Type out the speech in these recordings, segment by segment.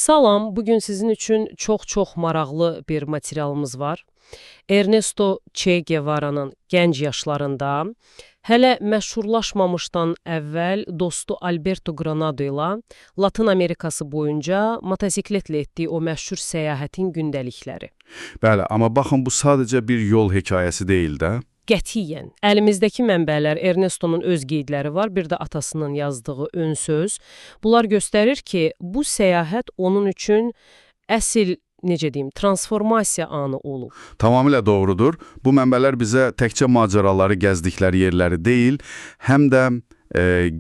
Salam, bugün sizin üçün çox maraqlı bir materialımız var. Ernesto Che Guevara'nın gənc yaşlarında, hələ məşhurlaşmamışdan əvvəl dostu Alberto Granado ilə Latın Amerikası boyunca motosikletlə etdiyi o məşhur səyahətin gündəlikləri. Bəli, amma baxın bu sadəcə bir yol hekayəsi deyil də. Qətiyyən. Əlimizdəki mənbələr Ernesto'nun öz qeydləri var, bir də atasının yazdığı ön söz. Bunlar göstərir ki, bu səyahət onun üçün əsl, necə deyim, transformasiya anı olub. Tamamilə doğrudur. Bu mənbələr bizə təkcə macəraları, gəzdikləri yerləri deyil, həm də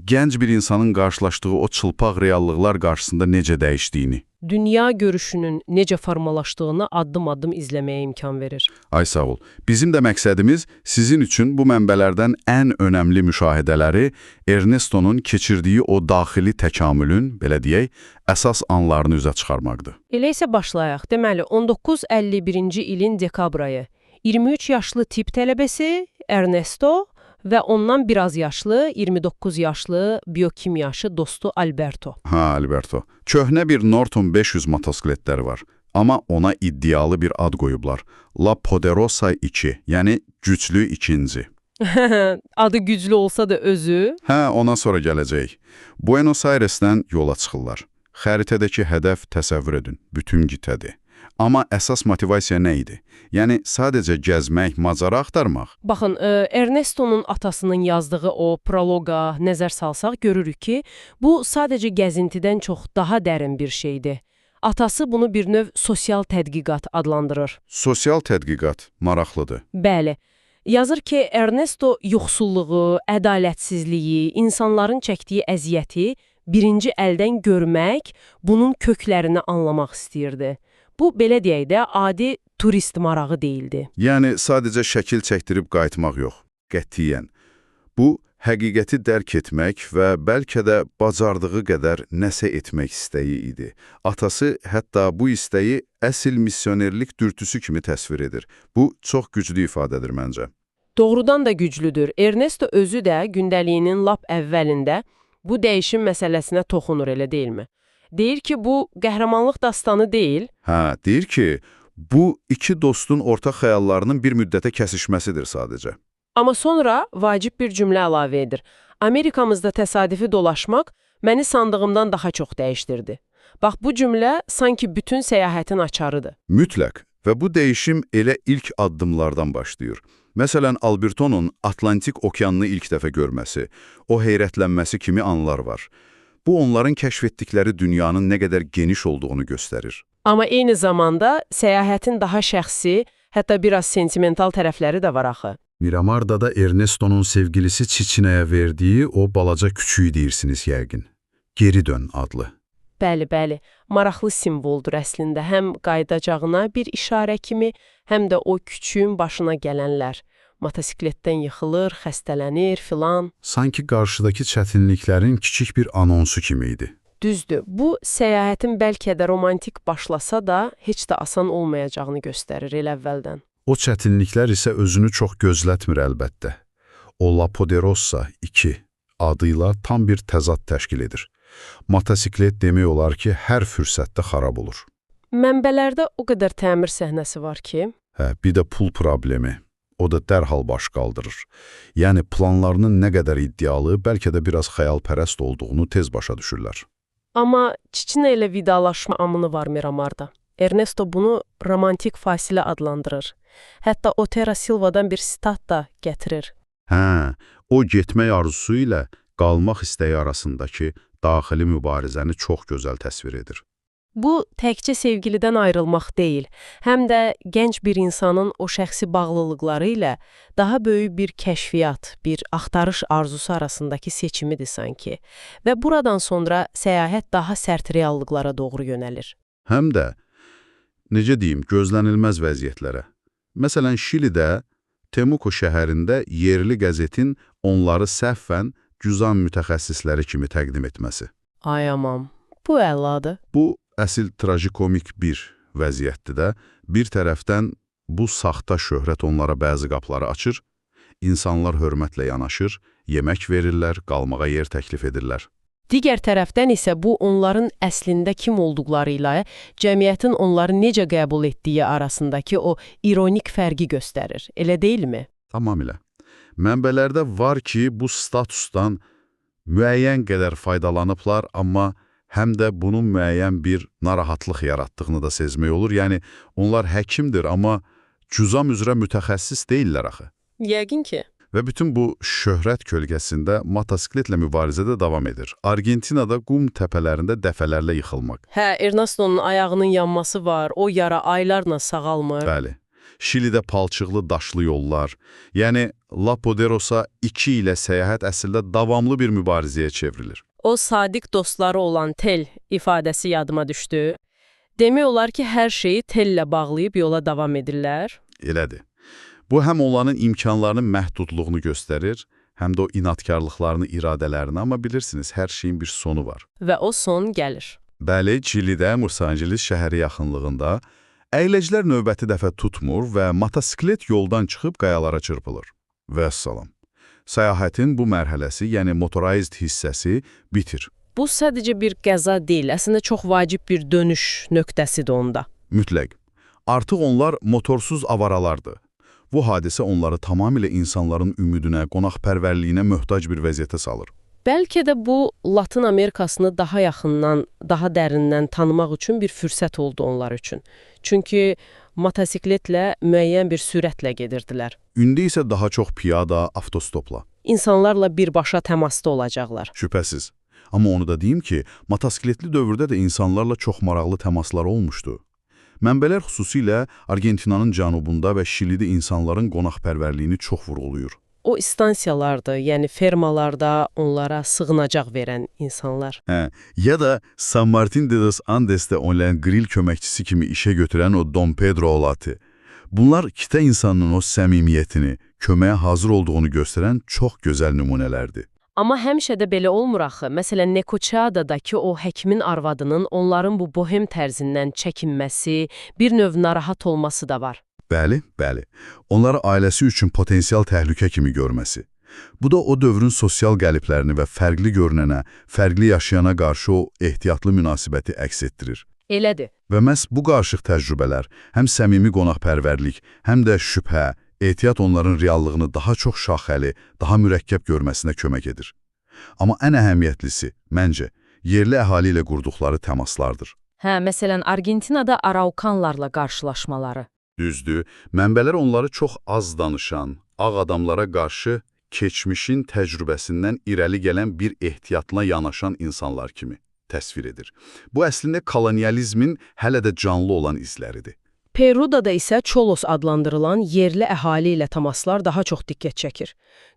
gənc bir insanın qarşılaşdığı o çılpaq reallıqlar qarşısında necə dəyişdiyini. Dünya görüşünün necə formalaşdığını addım-addım izləməyə imkan verir. Ay sağ ol. Bizim də məqsədimiz sizin üçün bu mənbələrdən ən önəmli müşahidələri, Ernesto'nun keçirdiyi o daxili təkamülün, belə deyək, əsas anlarını üzə çıxarmaqdır. Elə isə başlayaq. Deməli, 1951-ci ilin dekabr ayı. 23 yaşlı tibb tələbəsi Ernesto və ondan biraz yaşlı, 29 yaşlı biokimyaşı dostu Alberto. Alberto. Köhnə bir Norton 500 motosikletləri var. Amma ona iddialı bir ad qoyublar. La Poderosa 2, yəni güclü ikinci. Adı güclü olsa da özü. Ona sonra gələcək. Buenos Airesdən yola çıxırlar. Xəritədəki hədəf təsəvvür edin, bütün qitədir. Amma əsas motivasiya nə idi? Yəni, sadəcə gəzmək, macəra axtarmaq. Baxın, Ernesto'nun atasının yazdığı o proloqa nəzər salsaq görürük ki, bu sadəcə gəzintidən çox daha dərin bir şeydir. Atası bunu bir növ sosial tədqiqat adlandırır. Sosial tədqiqat maraqlıdır. Bəli. Yazır ki, Ernesto yoxsulluğu, ədalətsizliyi, insanların çəkdiyi əziyyəti birinci əldən görmək, bunun köklərini anlamaq istəyirdi. Bu, belə deyək də, adi turist marağı deyildi. Yəni, sadəcə şəkil çəkdirib qayıtmaq yox, qətiyyən. Bu, həqiqəti dərk etmək və bəlkə də bacardığı qədər nəsə etmək istəyi idi. Atası hətta bu istəyi əsl missionerlik dürtüsü kimi təsvir edir. Bu, çox güclü ifadədir məncə. Doğrudan da güclüdür. Ernesto özü də gündəliyinin lap əvvəlində bu dəyişim məsələsinə toxunur, elə deyilmi? Deyir ki, bu qəhrəmanlıq dastanı deyil. Deyir ki, bu iki dostun ortaq xəyallarının bir müddətə kəsişməsidir sadəcə. Amma sonra vacib bir cümlə əlavə edir. Amerikamızda təsadüfi dolaşmaq məni sandığımdan daha çox dəyişdirdi. Bax, bu cümlə sanki bütün səyahətin açarıdır. Mütləq və bu dəyişim elə ilk addımlardan başlayır. Məsələn, Alberto'nun Atlantik okeanını ilk dəfə görməsi, o heyrətlənməsi kimi anlar var. Bu, onların kəşf etdikləri dünyanın nə qədər geniş olduğunu göstərir. Amma eyni zamanda səyahətin daha şəxsi, hətta biraz sentimental tərəfləri də var axı. Miramar'da Ernesto'nun sevgilisi Çiçinəyə verdiyi o balaca küçüyü deyirsiniz yəqin. Geri dön adlı. Bəli, maraqlı simvoldur əslində. Həm qayıdacağına bir işarə kimi, həm də o küçüyün başına gələnlər. Motosikletdən yıxılır, xəstələnir filan. Sanki qarşıdakı çətinliklərin kiçik bir anonsu kimi idi. Düzdür, bu səyahətin bəlkə də romantik başlasa da heç də asan olmayacağını göstərir elə əvvəldən. O çətinliklər isə özünü çox gözlətmir əlbəttə. O La Poderosa 2 adıyla tam bir təzad təşkil edir. Motosiklet demək olar ki, hər fürsətdə xarab olur. Mənbələrdə o qədər təmir səhnəsi var ki... Bir də pul problemi. O da dərhal baş qaldırır. Yəni, planlarının nə qədər iddialı, bəlkə də biraz xəyalpərəst olduğunu tez başa düşürlər. Amma Çiçinə ilə vidalaşma amını var Miramar'da. Ernesto bunu romantik fasilə adlandırır. Hətta Otero Silva'dan bir sitat da gətirir. O getmək arzusu ilə qalmaq istəyi arasındakı daxili mübarizəni çox gözəl təsvir edir. Bu, təkcə sevgilidən ayrılmaq deyil, həm də gənc bir insanın o şəxsi bağlılıqları ilə daha böyük bir kəşfiyyat, bir axtarış arzusu arasındakı seçimidir sanki. Və buradan sonra səyahət daha sərt reallıqlara doğru yönəlir. Həm də, necə deyim, gözlənilməz vəziyyətlərə. Məsələn, Şilidə, Temuco şəhərində yerli qəzetin onları səhvən cüzan mütəxəssisləri kimi təqdim etməsi. Ay amam, bu əladır. Bu, əsl trajikomik bir vəziyyətdir də, bir tərəfdən bu saxta şöhrət onlara bəzi qapıları açır, insanlar hörmətlə yanaşır, yemək verirlər, qalmağa yer təklif edirlər. Digər tərəfdən isə bu onların əslində kim olduqları ilə cəmiyyətin onları necə qəbul etdiyi arasındakı o ironik fərqi göstərir. Elə deyilmi? Tamamilə. Mənbələrdə var ki, bu statusdan müəyyən qədər faydalanıblar, amma həm də bunun müəyyən bir narahatlıq yaratdığını da sezmək olur. Yəni, onlar həkimdir, amma cüzam üzrə mütəxəssis deyillər axı. Yəqin ki. Və bütün bu şöhrət kölgəsində motosikletlə mübarizə də davam edir. Argentinada qum təpələrində dəfələrlə yıxılmaq. Hə, Ernestonun ayağının yanması var, o yara aylarla sağalmır. Bəli. Şilidə palçıqlı daşlı yollar, yəni La Poderosa 2 ilə səyahət əslində davamlı bir mübarizəyə çevrilir. O sadiq dostları olan Tel ifadəsi yadıma düşdü. Demək olar ki, hər şeyi tellə bağlayıb yola davam edirlər. Elədir. Bu həm onların imkanlarının məhdudluğunu göstərir, həm də o inadkarlıqlarını, iradələrini, amma bilirsiniz, hər şeyin bir sonu var. Və o son gəlir. Bəli, Çilidə, Los Angeles şəhəri yaxınlığında əyləclər növbəti dəfə tutmur və motosiklet yoldan çıxıb qayalara çırpılır. Vəssalam. Səyahətin bu mərhələsi, yəni motorized hissəsi bitir. Bu sadəcə bir qəza deyil, əslində çox vacib bir dönüş nöqtəsidir onda. Mütləq. Artıq onlar motorsuz avaralardır. Bu hadisə onları tamamilə insanların ümidinə, qonaqpərvərliyinə möhtac bir vəziyyətə salır. Bəlkə də bu, Latın Amerikasını daha yaxından, daha dərindən tanımaq üçün bir fürsət oldu onlar üçün. Çünki motosikletlə müəyyən bir sürətlə gedirdilər. İndi isə daha çox piyada, avtostopla. İnsanlarla birbaşa təmasda olacaqlar. Şübhəsiz. Amma onu da deyim ki, motosikletli dövrdə də insanlarla çox maraqlı təmaslar olmuşdu. Mənbələr xüsusilə Argentinanın cənubunda və Şilidə insanların qonaqpərvərliyini çox vurğulayır. O istansiyalardır, yəni fermalarda onlara sığınacaq verən insanlar. Ya da San Martin de los Andes'te olan grill köməkçisi kimi işə götürən o Don Pedro olatı. Bunlar kitə insanının o səmimiyyətini, köməyə hazır olduğunu göstərən çox gözəl nümunələrdir. Amma həmişə də belə olmur axı. Məsələn, Necochada'dakı o həkimin arvadının onların bu bohem tərzindən çəkinməsi, bir növ narahat olması da var. Bəli, bəli. Onları ailəsi üçün potensial təhlükə kimi görməsi. Bu da o dövrün sosial qəliblərini və fərqli görünənə, fərqli yaşayana qarşı o ehtiyatlı münasibəti əks etdirir. Elədir. Və məhz bu qarışıq təcrübələr, həm səmimi qonaqpərvərlik, həm də şübhə, ehtiyat onların reallığını daha çox şaxəli, daha mürəkkəb görməsinə kömək edir. Amma ən əhəmiyyətlisi, məncə, yerli əhali ilə qurduqları təmaslardır. Hə, məsələn, Argentinada Araukanlarla qarşılaşmaları. Düzdür, mənbələr onları çox az danışan, ağ adamlara qarşı keçmişin təcrübəsindən irəli gələn bir ehtiyatla yanaşan insanlar kimi təsvir edir. Bu əslində kolonializmin hələ də canlı olan izləridir. Peru'da isə Çolos adlandırılan yerli əhali ilə təmaslar daha çox diqqət çəkir.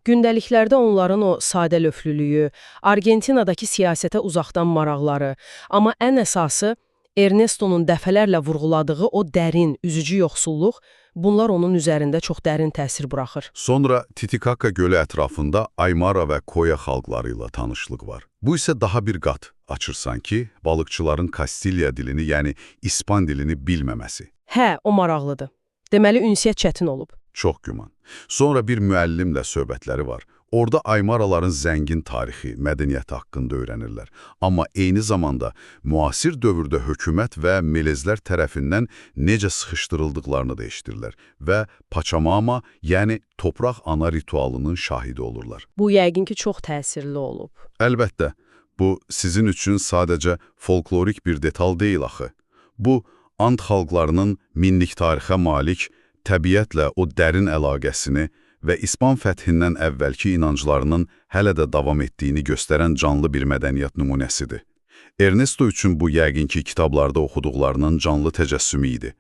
Gündəliklərdə onların o sadəlöflülüyü, Argentinadakı siyasətə uzaqdan maraqları, amma ən əsası Ernestonun dəfələrlə vurğuladığı o dərin, üzücü yoxsulluq, bunlar onun üzərində çox dərin təsir buraxır. Sonra Titicaca gölü ətrafında Aymara və Koya xalqları ilə tanışlıq var. Bu isə daha bir qat açır sanki balıqçıların Kastilya dilini, yəni İspan dilini bilməməsi. Hə, o maraqlıdır. Deməli, ünsiyyət çətin olub. Çox güman. Sonra bir müəllimlə söhbətləri var. Orada Aymaraların zəngin tarixi, mədəniyyəti haqqında öyrənirlər. Amma eyni zamanda müasir dövrdə hökumət və melezlər tərəfindən necə sıxışdırıldıqlarını da eşidirlər və Paçamama, yəni topraq ana ritualının şahidi olurlar. Bu yəqin ki, çox təsirli olub. Əlbəttə, bu sizin üçün sadəcə folklorik bir detal deyil axı. Bu, And xalqlarının minlik tarixə malik, təbiətlə o dərin əlaqəsini və İspan fəthindən əvvəlki inanclarının hələ də davam etdiyini göstərən canlı bir mədəniyyət nümunəsidir. Ernesto üçün bu yəqin ki, kitablarda oxuduqlarının canlı təcəssümü idi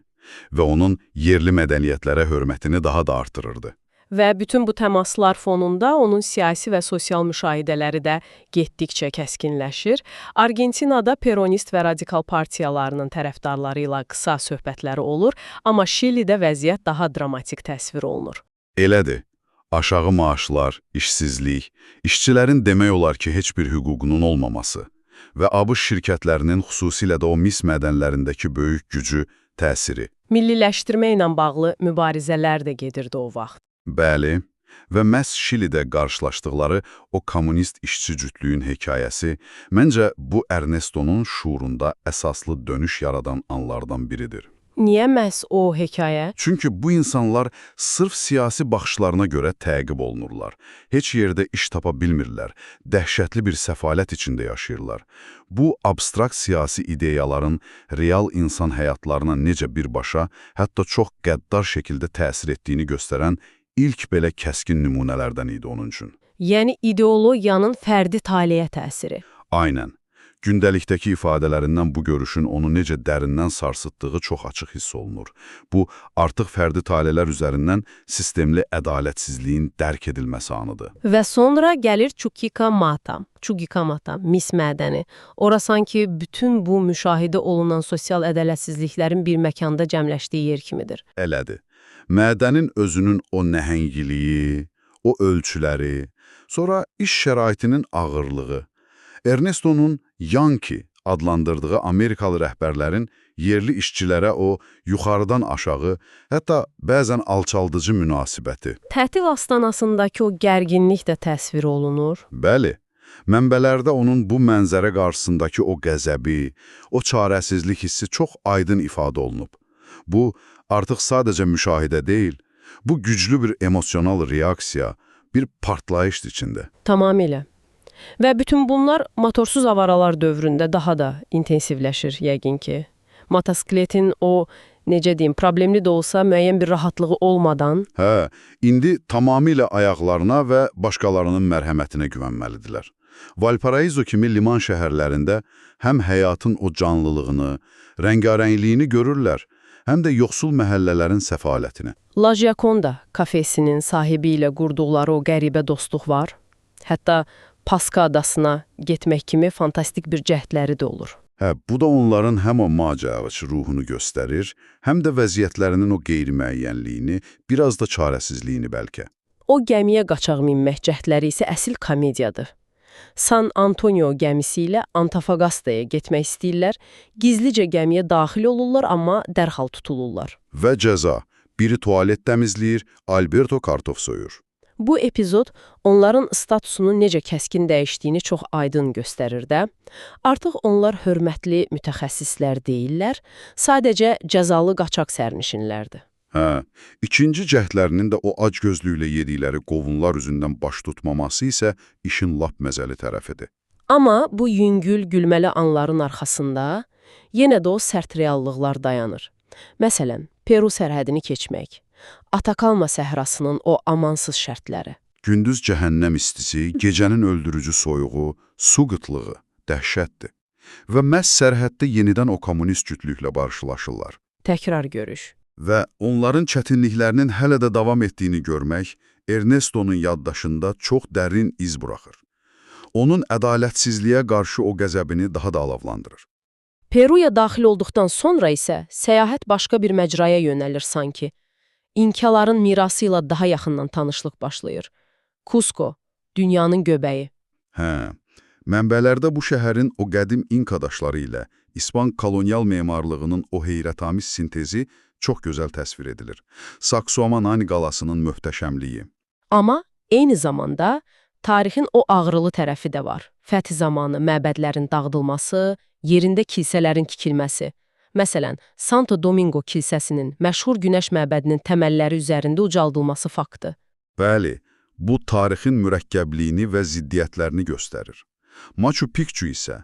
və onun yerli mədəniyyətlərə hörmətini daha da artırırdı. Və bütün bu təmaslar fonunda onun siyasi və sosial müşahidələri də getdikcə kəskinləşir. Argentinada peronist və radikal partiyalarının tərəfdarları ilə qısa söhbətləri olur, amma Şilidə vəziyyət daha dramatik təsvir olunur. Elədir. Aşağı maaşlar, işsizlik, işçilərin demək olar ki, heç bir hüququnun olmaması və ABŞ şirkətlərinin xüsusilə də o mis mədənlərindəki böyük gücü, təsiri. Milliləşdirmə ilə bağlı mübarizələr də gedirdi o vaxt. Bəli, Və məhz Şilidə qarşılaşdıqları o kommunist işçi cütlüyün hekayəsi, məncə bu Ernestonun şuurunda əsaslı dönüş yaradan anlardan biridir. Niyə məhz o hekayə? Çünki bu insanlar sırf siyasi baxışlarına görə təqib olunurlar. Heç yerdə iş tapa bilmirlər, dəhşətli bir səfalət içində yaşayırlar. Bu, abstrakt siyasi ideyaların real insan həyatlarına necə birbaşa, hətta çox qəddar şəkildə təsir etdiyini göstərən ilk belə kəskin nümunələrdən idi onun üçün. Yəni ideologiyanın fərdi taleyə təsiri. Aynən. Gündəlikdəki ifadələrindən bu görüşün onu necə dərindən sarsıtdığı çox açıq hiss olunur. Bu, artıq fərdi talelər üzərindən sistemli ədalətsizliyin dərk edilməsi anıdır. Və sonra gəlir Chuquicamata, mis mədəni. Ora sanki bütün bu müşahidə olunan sosial ədalətsizliklərin bir məkanda cəmləşdiyi yer kimidir. Elədir. Mədənin özünün o nəhəngliyi, o ölçüləri, sonra iş şəraitinin ağırlığı, Ernestonun Yankee adlandırdığı Amerikalı rəhbərlərin yerli işçilərə o yuxarıdan aşağı, hətta bəzən alçaldıcı münasibəti. Tətil astanasındakı o gərginlik də təsvir olunur. Bəli, mənbələrdə onun bu mənzərə qarşısındakı o qəzəbi, o çarəsizlik hissi çox aydın ifadə olunub. Bu, artıq sadəcə müşahidə deyil, bu güclü bir emosional reaksiya, bir partlayış içində. Tamamilə. Və bütün bunlar motorsuz avaralar dövründə daha da intensivləşir yəqin ki. Motosikletin o, necə deyim, problemli də olsa müəyyən bir rahatlığı olmadan... İndi tamamilə ayaqlarına və başqalarının mərhəmətinə güvənməlidirlər. Valparaiso kimi liman şəhərlərində həm həyatın o canlılığını, rəngarəngliyini görürlər, həm də yoxsul məhəllələrin səfalətini. La Gioconda kafesinin sahibi ilə qurduqları o qəribə dostluq var. Hətta Paska adasına getmək kimi fantastik bir cəhdləri də olur. Bu da onların həm o macəraçı ruhunu göstərir, həm də vəziyyətlərinin o qeyri-müəyyənliyini, biraz da çarəsizliyini bəlkə. O gəmiyə qaçaq minmək cəhdləri isə əsl komediyadır. San Antonio gəmisi ilə Antofagastaya getmək istəyirlər, gizlicə gəmiyə daxil olurlar, amma dərhal tutulurlar. Və cəza, biri tualet təmizləyir, Alberto kartof soyur. Bu epizod onların statusunun necə kəskin dəyişdiyini çox aydın göstərir də. Artıq onlar hörmətli mütəxəssislər deyillər, sadəcə cəzalı qaçaq sərnişinlərdir. İkinci cəhdlərinin də o acgözlüklə yedikləri qovunlar üzündən baş tutmaması isə işin lap məzəli tərəfidir. Amma bu yüngül, gülməli anların arxasında yenə də o sərt reallıqlar dayanır. Məsələn, Peru sərhədini keçmək. Atakalma səhrasının o amansız şərtləri. Gündüz cəhənnəm istisi, gecənin öldürücü soyuğu, su qıtlığı, dəhşətdir. Və məhz sərhəddə yenidən o kommunist cütlüklə qarşılaşırlar. Təkrar görüş. Və onların çətinliklərinin hələ də davam etdiyini görmək Ernestonun yaddaşında çox dərin iz buraxır. Onun ədalətsizliyə qarşı o qəzəbini daha da alovlandırır. Peruya daxil olduqdan sonra isə səyahət başqa bir məcraya yönəlir sanki. İnkaların mirası ilə daha yaxından tanışlıq başlayır. Cusco, dünyanın göbəyi. Mənbələrdə bu şəhərin o qədim İnka daşları ilə İspan kolonial memarlığının o heyrətamiz sintezi çox gözəl təsvir edilir. Sacsayhuamani qalasının möhtəşəmliyi. Amma eyni zamanda tarixin o ağrılı tərəfi də var. Fəth zamanı məbədlərin dağıdılması, yerində kilsələrin tikilməsi. Məsələn, Santo Domingo kilsəsinin məşhur günəş məbədinin təməlləri üzərində ucaldılması faktı. Bəli, bu tarixin mürəkkəbliyini və ziddiyyətlərini göstərir. Machu Picchu isə,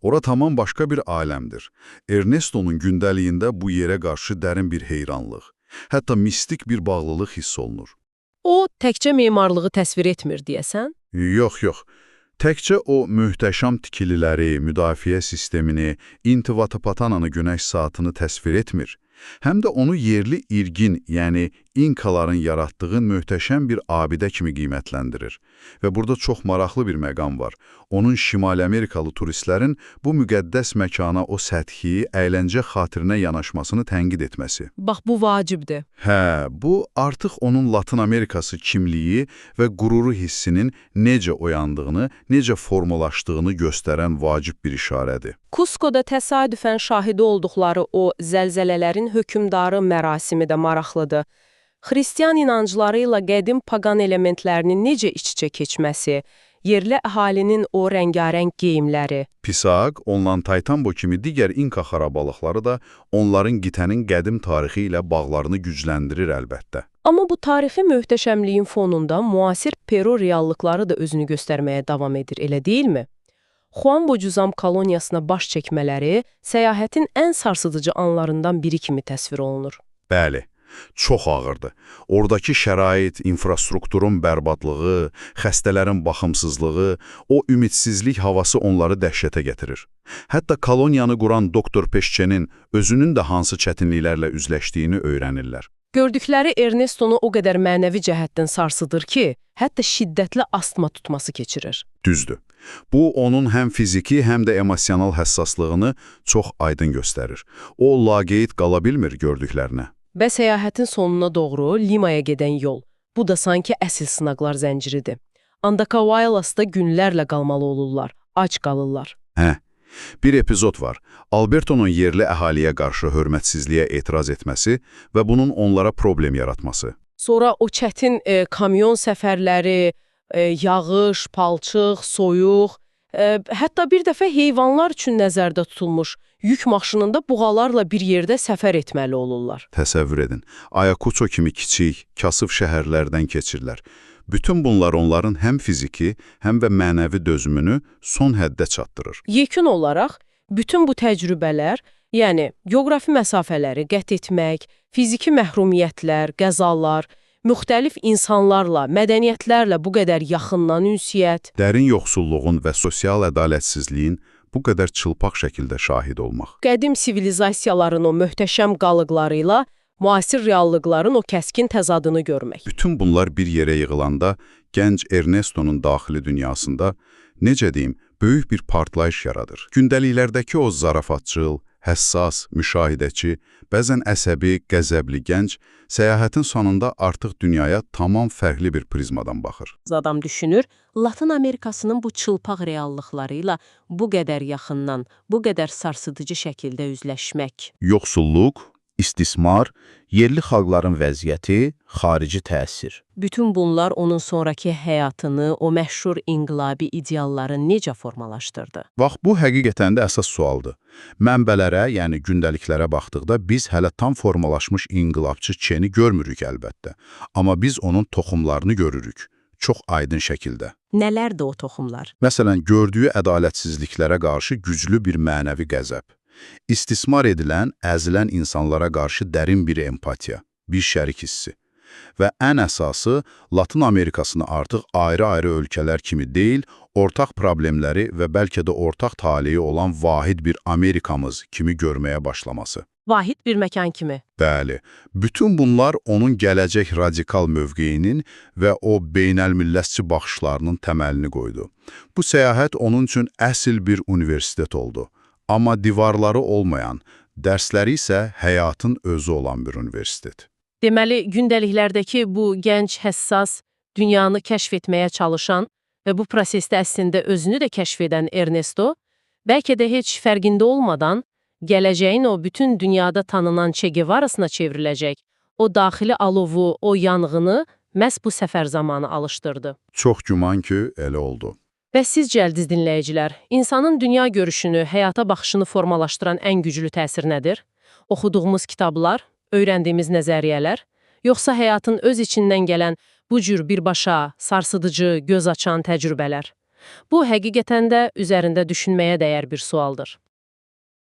ora tamam başqa bir aləmdir. Ernestonun gündəliyində bu yerə qarşı dərin bir heyranlıq, hətta mistik bir bağlılıq hiss olunur. O, təkcə memarlığı təsvir etmir deyəsən? Yox. Təkcə o möhtəşəm tikililəri, müdafiə sistemini, Intihuatapananı günəş saatını təsvir etmir. Həm də onu yerli irgin, yəni İnkaların yaratdığı möhtəşəm bir abidə kimi qiymətləndirir. Və burada çox maraqlı bir məqam var. Onun Şimali Amerikalı turistlərin bu müqəddəs məkana o səthi, əyləncə xatirinə yanaşmasını tənqid etməsi. Bax, bu vacibdir. Bu artıq onun Latın Amerikası kimliyi və qüruru hissinin necə oyandığını, necə formalaşdığını göstərən vacib bir işarədir. Cusco'da təsadüfən şahidi olduqları o zəlzələlərin hökmdarı mərasimi də maraqlıdır. Xristian inancları ilə qədim paqan elementlərinin necə iç-içə keçməsi, yerli əhalinin o rəngarəng geyimləri, Pisaq, ondan Taytambo kimi digər İnka xarabalıqları da onların qitənin qədim tarixi ilə bağlarını gücləndirir əlbəttə. amma bu tarixi möhtəşəmliyin fonunda müasir Peru reallıqları da özünü göstərməyə davam edir, elə deyilmi? Juan Bocuzam koloniyasına baş çəkmələri səyahətin ən sarsıdıcı anlarından biri kimi təsvir olunur. Bəli, çox ağırdı. Oradakı şərait, infrastrukturun bərbadlığı, xəstələrin baxımsızlığı, o ümidsizlik havası onları dəhşətə gətirir. Hətta koloniyanı quran doktor Peşçenin özünün də hansı çətinliklərlə üzləşdiyini öyrənirlər. Gördükləri Ernestonu o qədər mənəvi cəhətdən sarsıdır ki, hətta şiddətli astma tutması keçirir. Düzdür. Bu, onun həm fiziki, həm də emosional həssaslığını çox aydın göstərir. O, laqeyd qala bilmir gördüklərinə. Və səyahətin sonuna doğru Limaya gedən yol. Bu da sanki əsl sınaqlar zənciridir. Andakavaylasda günlərlə qalmalı olurlar, ac qalırlar. Bir epizod var. Albertonun yerli əhaliyə qarşı hörmətsizliyə etiraz etməsi və bunun onlara problem yaratması. Sonra o çətin kamyon səfərləri, yağış, palçıq, soyuq, hətta bir dəfə heyvanlar üçün nəzərdə tutulmuş yük maşınında buğalarla bir yerdə səfər etməli olurlar. Təsəvvür edin, Ayacucho kimi kiçik, kasıb şəhərlərdən keçirlər. Bütün bunlar onların həm fiziki, həm də mənəvi dözümünü son həddə çatdırır. Yekun olaraq, bütün bu təcrübələr, yəni geografi məsafələri qət etmək, fiziki məhrumiyyətlər, qəzalar, müxtəlif insanlarla, mədəniyyətlərlə bu qədər yaxından ünsiyyət, Dərin yoxsulluğun və sosial ədalətsizliyin bu qədər çılpaq şəkildə şahid olmaq. qədim sivilizasiyaların o möhtəşəm qalıqları ilə müasir reallıqların o kəskin təzadını görmək. Bütün bunlar bir yerə yığılanda gənc Ernestonun daxili dünyasında, necə deyim, böyük bir partlayış yaradır. Gündəliklərdəki o zarafatçıl, həssas, müşahidəçi, bəzən əsəbi, qəzəbli gənc, səyahətin sonunda artıq dünyaya tamam fərqli bir prizmadan baxır. Adam düşünür, Latın Amerikasının bu çılpaq reallıqları ilə bu qədər yaxından, bu qədər sarsıdıcı şəkildə üzləşmək. Yoxsulluq, istismar, yerli xalqların vəziyyəti, xarici təsir. Bütün bunlar onun sonraki həyatını, o məşhur inqilabi idealları necə formalaşdırdı? Bax, bu həqiqətən də əsas sualdır. Mənbələrə, yəni gündəliklərə baxdıqda biz hələ tam formalaşmış inqilabçı Çeni görmürük əlbəttə. Amma biz onun toxumlarını görürük. Çox aydın şəkildə. Nələrdir o toxumlar? Məsələn, gördüyü ədalətsizliklərə qarşı güclü bir mənəvi qəzəb. İstismar edilən, əzilən insanlara qarşı dərin bir empatiya, bir şərik hissi. Və ən əsası, Latın Amerikasını artıq ayrı-ayrı ölkələr kimi deyil, ortaq problemləri və bəlkə də ortaq taleyi olan vahid bir Amerikamız kimi görməyə başlaması. Vahid bir məkan kimi. Bəli, bütün bunlar onun gələcək radikal mövqeyinin və o beynəlmillətçi baxışlarının təməlini qoydu. Bu səyahət onun üçün əsl bir universitet oldu. Amma divarları olmayan, dərsləri isə həyatın özü olan bir universitet. Deməli, gündəliklərdəki bu gənc, həssas, dünyanı kəşf etməyə çalışan və bu prosesdə əslində özünü də kəşf edən Ernesto, bəlkə də heç fərqində olmadan, gələcəyin o bütün dünyada tanınan Che Guevara'sına çevriləcək, o daxili alovu, o yanğını məhz bu səfər zamanı alışdırdı. Çox güman ki, elə oldu. Və sizcə, əziz dinləyicilər, insanın dünya görüşünü, həyata baxışını formalaşdıran ən güclü təsir nədir? Oxuduğumuz kitablar, öyrəndiyimiz nəzəriyyələr, yoxsa həyatın öz içindən gələn bu cür birbaşa, sarsıdıcı, göz açan təcrübələr? Bu, həqiqətən də üzərində düşünməyə dəyər bir sualdır.